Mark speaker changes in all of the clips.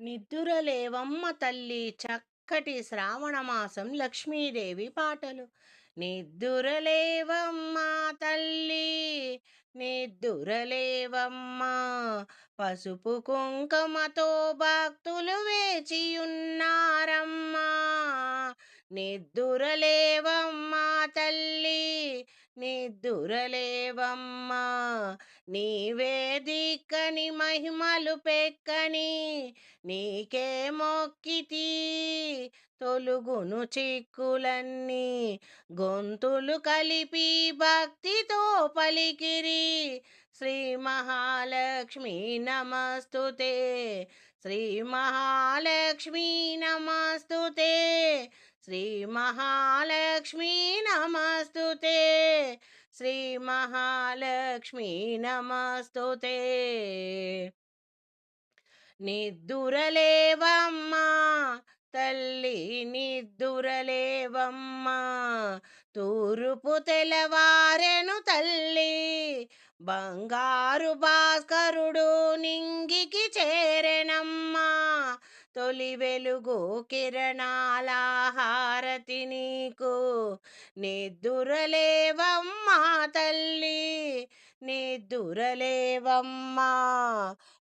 Speaker 1: నిద్దురలేవమ్మ తల్లి చక్కటి శ్రావణమాసం లక్ష్మీదేవి పాటలు. నిద్దురలేవమ్మ తల్లి, నిద్దురలేవమ్మా, పసుపు కుంకుమతో భక్తులు వేచియున్నారమ్మా. నిద్దురలేవమ్మా తల్లి, నిద్దురలేవమ్మా, నీవే దిక్కని మహిమలు పెక్కని నీకే మొక్కితి, తొలుగును చిక్కులన్నీ గొంతులు కలిపి భక్తితో పలికిరి. శ్రీ మహాలక్ష్మీ నమస్తుతే, శ్రీ మహాలక్ష్మీ నమస్తుతే, శ్రీ మహాలక్ష్మీ నమస్తుతే, శ్రీ మహాలక్ష్మీ నమస్తుతే. నిద్దురలేవమ్మా తల్లి, నిద్దురలేవమ్మా, తూర్పు తెలవారెను తల్లి, బంగారు భాస్కరుడు నింగికి చేరెనమ్మా. తొలి వెలుగు కిరణాల హారతి నీకు, నిద్దురలేవమ్మా తల్లి, నిద్దురలేవమ్మా,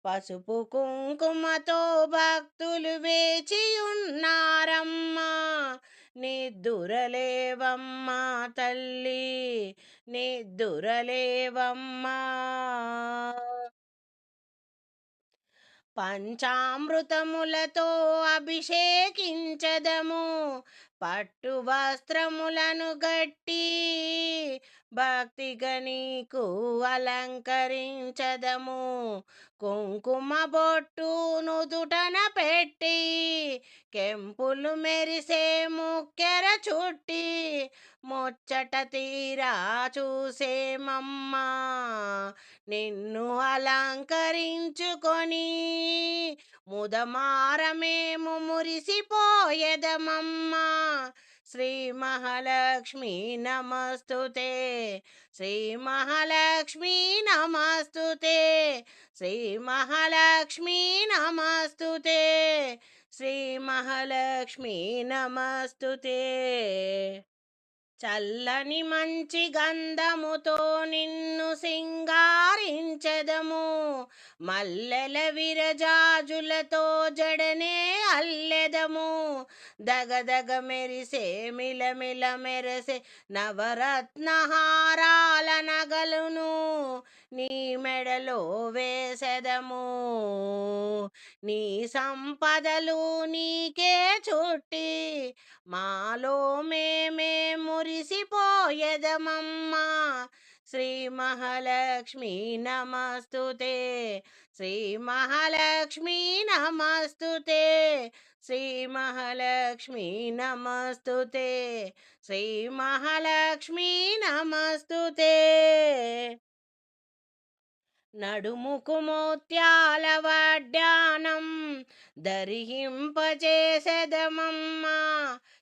Speaker 1: పసుపు కుంకుమతో భక్తులు వేచియున్నారమ్మా. నిద్దురలేవమ్మా తల్లి, నిద్దురలేవమ్మా. పంచామృతములతో అభిషేకించదము, పట్టు వస్త్రములను గట్టి భక్తిగా నీకు అలంకరించదము. కుంకుమ బొట్టు నుదుటన పెట్టి కెంపులు మెరిసే ముక్కెర చుట్టి ముచ్చట తీరా చూసేమమ్మా. నిన్ను అలంకరించుకొని ముదమార మేము మురిసిపోయేదమమ్మా. శ్రీ మహాలక్ష్మీ నమస్తుతే, శ్రీ మహాలక్ష్మీ నమస్తుతే, శ్రీ మహాలక్ష్మీ నమస్తుతే, శ్రీ మహాలక్ష్మీ నమస్తుతే. చల్లని మంచి గంధముతో నిన్ను సింగారించెదము, మల్లెల విరజాజులతో జడనే అల్లెదము. దగదగ మెరిసే మిలమిల మెరసే నవరత్నహారాల నగలును నీ మెడలో వేసెదము. నీ సంపదలు నీకే చుట్టి మాలో మేమే మురిసిపోయేదమమ్మా. శ్రీ మహాలక్ష్మీ నమస్తుతే, శ్రీ మహాలక్ష్మీ నమస్తుతే, శ్రీ మహాలక్ష్మీ నమస్తుతే, శ్రీ మహాలక్ష్మీ నమస్తుతే. నడుముకు ముత్యాల వడ్డానం ధరింపచేసెదమమ్మా,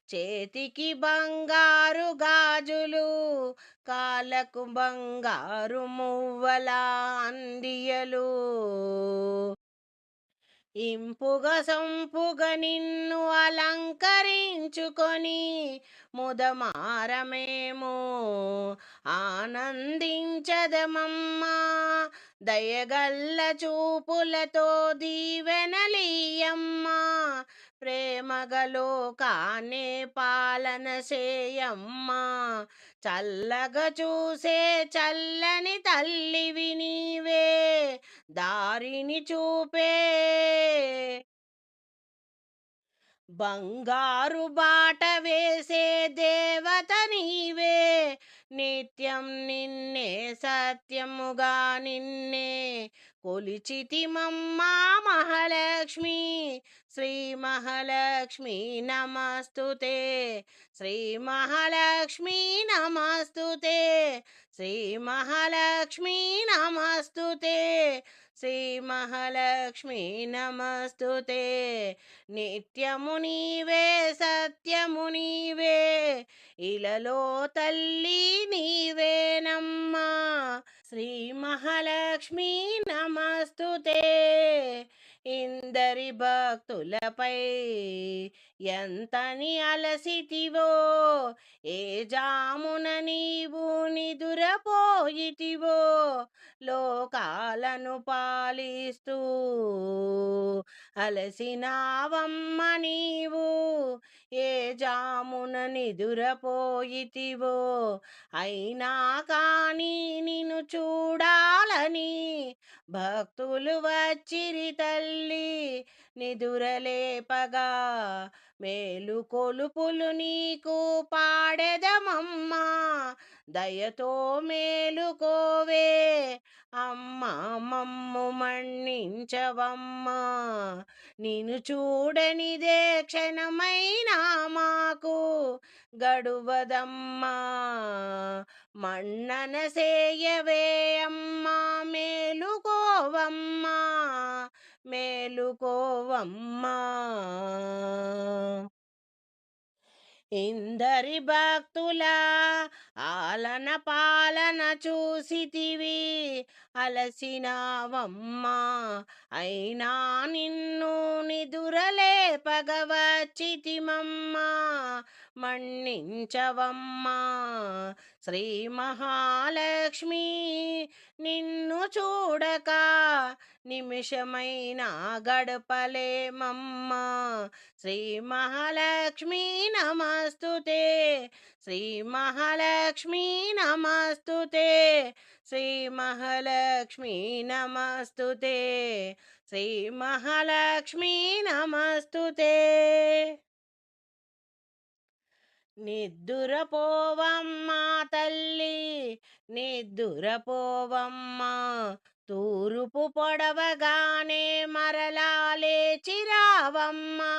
Speaker 1: చేతికి బంగారు గాజులు, కాళ్ళకు బంగారు మువ్వల అందియలు. ఇంపుగా సొంపుగా నిన్ను అలంకరించుకొని ముదమారమేమో ఆనందించదమమ్మా. దయగల్ల చూపులతో దీవెనలీయమ్మా, ప్రేమగలో కానే పాలన చేయమ్మా. చల్లగా చూసే చల్లని తల్లివి నీవే, దారిని చూపే బంగారు బాట వేసే దేవత నీవే. నిత్యం నిన్నే సత్యముగా నిన్నే కొలిచితిమమ్మా మహాలక్ష్మి. శ్రీ మహాలక్ష్మి నమస్తుతే, శ్రీ మహాలక్ష్మి నమస్తుతే, శ్రీ మహాలక్ష్మి నమస్తుతే, శ్రీ మహాలక్ష్మి నమస్తుతే. నిత్యము నీవే సత్యము నీవే, ఇలలో తల్లి నీవేనమ్మా. శ్రీ మహాలక్ష్మి నమస్తుతే. ఇందరి భక్తులపై ఎంతని అలసితివో, ఏ జామున నీవు నిదురపోయితివో, లోకాలను పాలిస్తూ అలసినావమ్మ నీవు, ఏ జామున నిదురపోయితివో, అయినా కానీ నిన్ను చూడాలని భక్తులు వచ్చిరి తల్లి, నిదురలేపగా మేలు కొలుపులు నీకు పాడెదమమ్మా, దయతో మేలుకోవే అమ్మా, మమ్ము మన్నించవమ్మా, నిన్ను చూడనిదే క్షణమైనా మాకు గడువదమ్మా, మన్నన సేయవే అమ్మా, మేలుకోవమ్మా, మేలుకోవమ్మా. ఇందరి భక్తుల ఆలన పాలన చూసితివి, అలసినావమ్మా, అయినా నిన్ను నిదురలేపగవచ్చితిమమ్మా, మన్నించవమ్మా శ్రీ మహాలక్ష్మి, నిన్ను చూడక నిమిషమైనా గడపలేమమ్మా, శ్రీ మహాలక్ష్మి నమస్తుతే, శ్రీ మహాలక్ష్మి నమస్తుతే, శ్రీ మహాలక్ష్మి నమస్తుతే, శ్రీ మహాలక్ష్మి నమస్తుతే. నిద్దురపోవమ్మా తల్లి, నిద్దురపోవమ్మా, తూరుపు పొడవగానే మరలా లేచిరావమ్మా,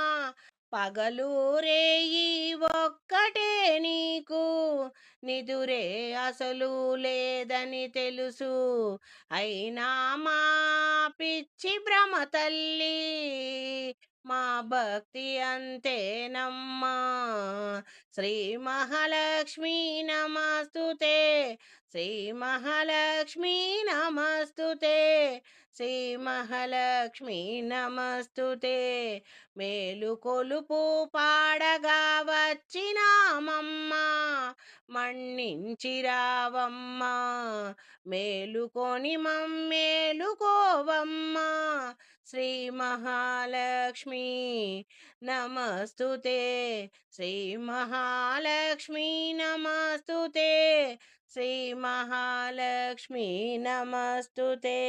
Speaker 1: పగలు రేయి ఒక్కటే నీకు, నిదురే అసలు లేదని తెలుసు, అయినా మా పిచ్చి భ్రమ తల్లి, మా భక్తి అంతేనమ్మా, శ్రీ మహాలక్ష్మి నమస్తుతే, శ్రీ మహాలక్ష్మి నమస్తుతే, శ్రీ మహాలక్ష్మి నమస్తుతే, మేలు కొలుపు పాడగా వచ్చినామమ్మా, మన్నించిరావమ్మా, మేలుకొని మమ్మేలుకోవమ్మా, శ్రీ మహాలక్ష్మి నమస్తుతే, శ్రీ మహాలక్ష్మి నమస్తుతే, శ్రీ మహాలక్ష్మి నమస్తుతే.